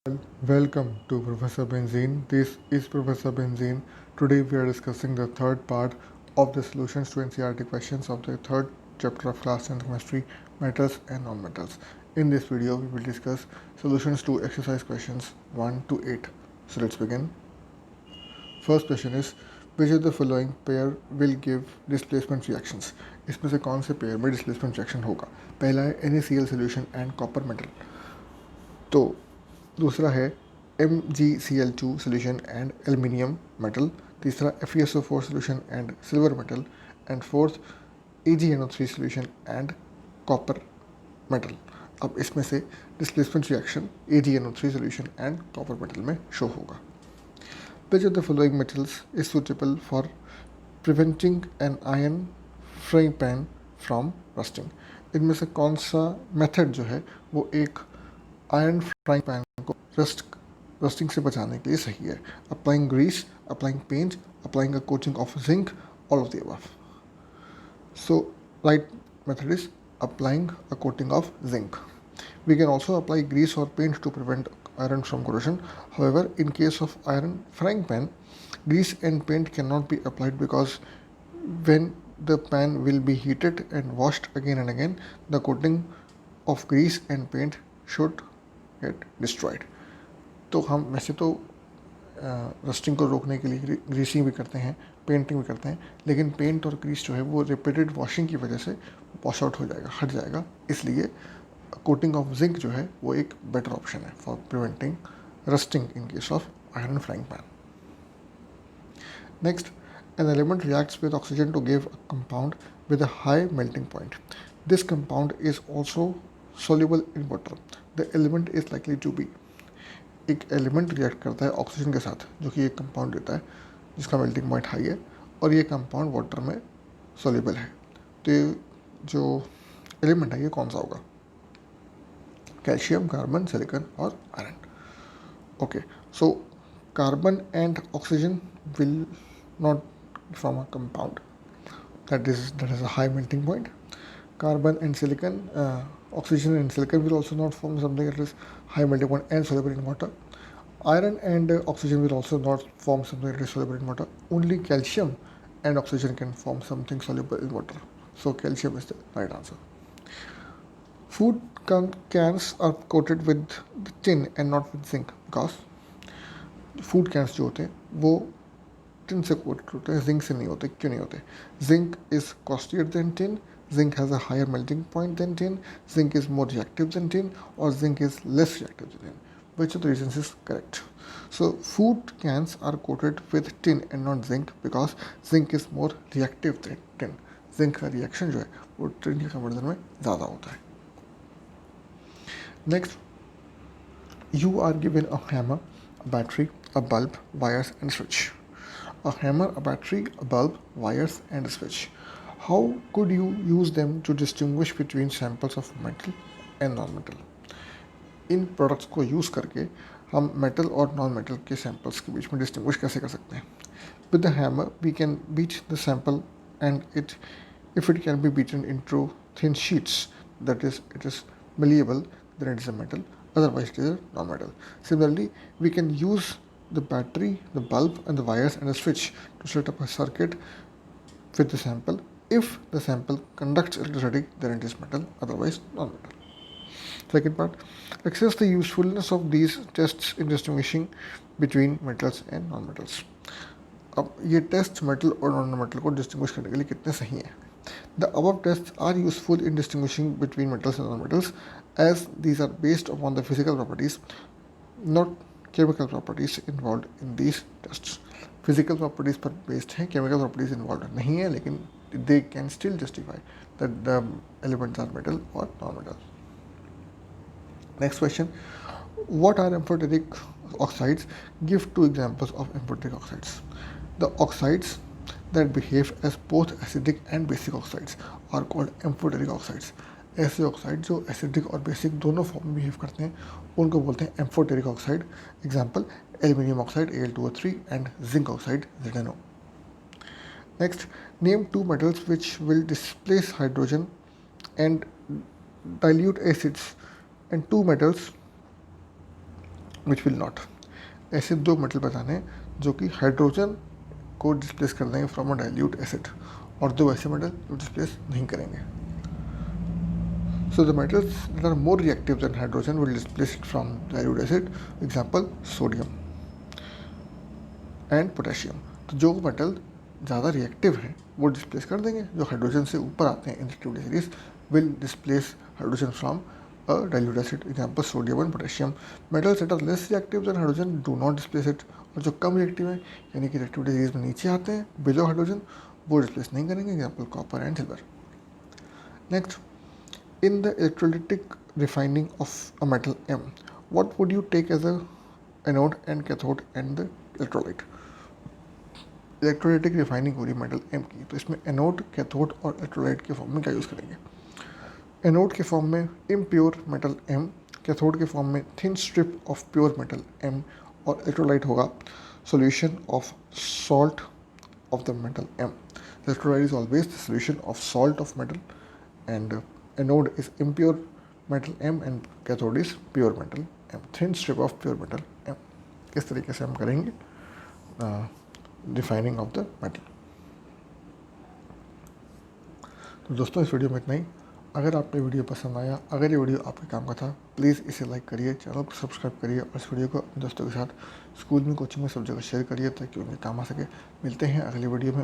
Welcome to Professor Benzene. This is Professor Benzene. Today we are discussing the third part of the solutions to NCERT questions of the third chapter of class 10th chemistry, metals and nonmetals. In this video, we will discuss solutions to exercise questions 1 to 8. So let's begin. First question is, which of the following pair will give displacement reactions? इसमें से कौन से pair में displacement reaction होगा? पहला है NaCl solution and copper metal, तो दूसरा है MgCl2 solution and aluminium metal, तीसरा FeSO4 solution and silver metal, and fourth AgNO3 solution and copper metal. अब इसमें से displacement reaction AgNO3 solution and copper metal में शो होगा. Which of the following metals is suitable for preventing an iron frying pan from rusting? इनमें से कौन सा method जो है वो एक आयरन फ्राइंग पैन को रस्टिंग से बचाने के लिए सही है? Applying grease, applying paint, applying a coating of zinc, all of the above. So right method is applying a coating of zinc. We can also apply grease or paint to prevent iron from corrosion. However, in case of iron frying pan, grease and paint cannot be applied because when the pan will be heated and washed again and again, the coating of grease and paint should get destroyed. तो हम वैसे तो rusting को रोकने के लिए greasing भी करते हैं, पेंटिंग भी करते हैं, लेकिन पेंट और ग्रीस जो है वो रिपीटेड वॉशिंग की वजह से वॉश आउट हो जाएगा, हट जाएगा. इसलिए कोटिंग ऑफ जिंक जो है वो एक बेटर ऑप्शन है for preventing rusting in case of iron frying pan. Next, an element reacts with oxygen to give a compound with a high melting point. This compound is also soluble in water. The element is likely to be. एक element react करता है oxygen के साथ जो कि एक compound देता है जिसका मेल्टिंग पॉइंट हाई है और ये कंपाउंड वाटर में सोल्यूबल है. तो ये जो एलिमेंट है ये कौन सा होगा? कैल्शियम, कार्बन, सिलिकॉन और iron. Okay, so carbon and oxygen will not from a compound that has a high melting point. Carbon and silicon, oxygen and silicon will also not form something that is high melting point and soluble in water. Iron and oxygen will also not form something that is soluble in water. Only calcium and oxygen can form something soluble in water. So calcium is the right answer. Food cans are coated with tin and not with zinc because food cans जो होते हैं वो tin से coated होते हैं, zinc से नहीं होते. क्यों नहीं होते? Zinc is costlier than tin, zinc has a higher melting point than tin, zinc is more reactive than tin, और zinc is less reactive than tin. Which of the reasons is correct? So food cans are coated with tin and not zinc because zinc is more reactive than tin. Zinc का reaction जो है वो tin के comparison में ज़्यादा होता है. Next, you are given a hammer, a battery, a bulb, wires and switch. A hammer, a battery, a bulb, wires and a switch. How could you use them to distinguish between samples of metal and non-metal? In products को use करके हम metal और non metal के samples के बीच में distinguish कैसे कर सकते हैं? With the hammer we can beat the sample and if it can be beaten into thin sheets, that is, it is malleable, then it is a metal, otherwise it is a non-metal. Similarly, we can use the battery, the bulb and the wires and a switch to set up a circuit with the sample. If the sample conducts electricity, then it is metal, otherwise non-metal. Second part, assess the usefulness of these tests in distinguishing between metals and non-metals. अब ये test metal और non metal को distinguish करने के लिए कितने सही हैं? The above tests are useful in distinguishing between metals and non-metals as these are based upon the physical properties, not chemical properties involved in these tests. Physical properties पर based हैं, chemical properties involved नहीं है, लेकिन they can still justify that the elements are metal or non-metal. Next question, what are amphoteric oxides? Give two examples of amphoteric oxides. The oxides that behave as both acidic and basic oxides are called amphoteric oxides. ऐसे oxide जो acidic और basic दोनों form में behave करते हैं उनको बोलते हैं amphoteric oxide. Example, aluminium oxide Al2O3 and zinc oxide ZnO. Next, name two metals which will displace hydrogen and dilute acids and two metals which will not. ऐसे दो मेटल बताने हैं जो कि हाइड्रोजन को डिस्प्लेस कर देंगे फ्रॉम अ डाइल्यूट एसिड, और दो ऐसे मेटल जो डिस्प्लेस नहीं करेंगे। So the metals that are more reactive than hydrogen will displace it from dilute acid. Example sodium and potassium. तो जो मेटल ज़्यादा रिएक्टिव हैं वो डिस्प्लेस कर देंगे, जो हाइड्रोजन से ऊपर आते हैं in reactivity series will displace hydrogen from a dilute acid. Example sodium and potassium. Metals that are less reactive than hydrogen do not displace it. और जो कम रिएक्टिव हैं यानी कि रिएक्टिविटी सीरीज में नीचे आते हैं बिलो हाइड्रोजन, वो डिस्प्लेस नहीं करेंगे। Example copper and silver. Next, in the electrolytic refining of a metal M, what would you take as a anode and cathode and the electrolyte? Electrolytic refining हो रही metal M की, तो इसमें anode, cathode और electrolyte के form में क्या use करेंगे? एनोड के फॉर्म में इम्प्योर मेटल एम, कैथोड के फॉर्म में thin strip of pure metal M, और इलेक्ट्रोलाइट होगा solution of salt of the metal M. The electrolyte is always the solution of salt of metal, and anode is impure metal M and cathode is pure metal M, thin strip of pure metal M. इस तरीके से हम करेंगे refining of the metal. तो दोस्तों इस video में इतना ही। अगर आपको वीडियो पसंद आया, अगर ये वीडियो आपके काम का था, प्लीज़ इसे लाइक करिए, चैनल को सब्सक्राइब करिए और इस वीडियो को अपने दोस्तों के साथ स्कूल में, कोचिंग में सब जगह शेयर करिए ताकि उनके काम आ सके। मिलते हैं अगली वीडियो में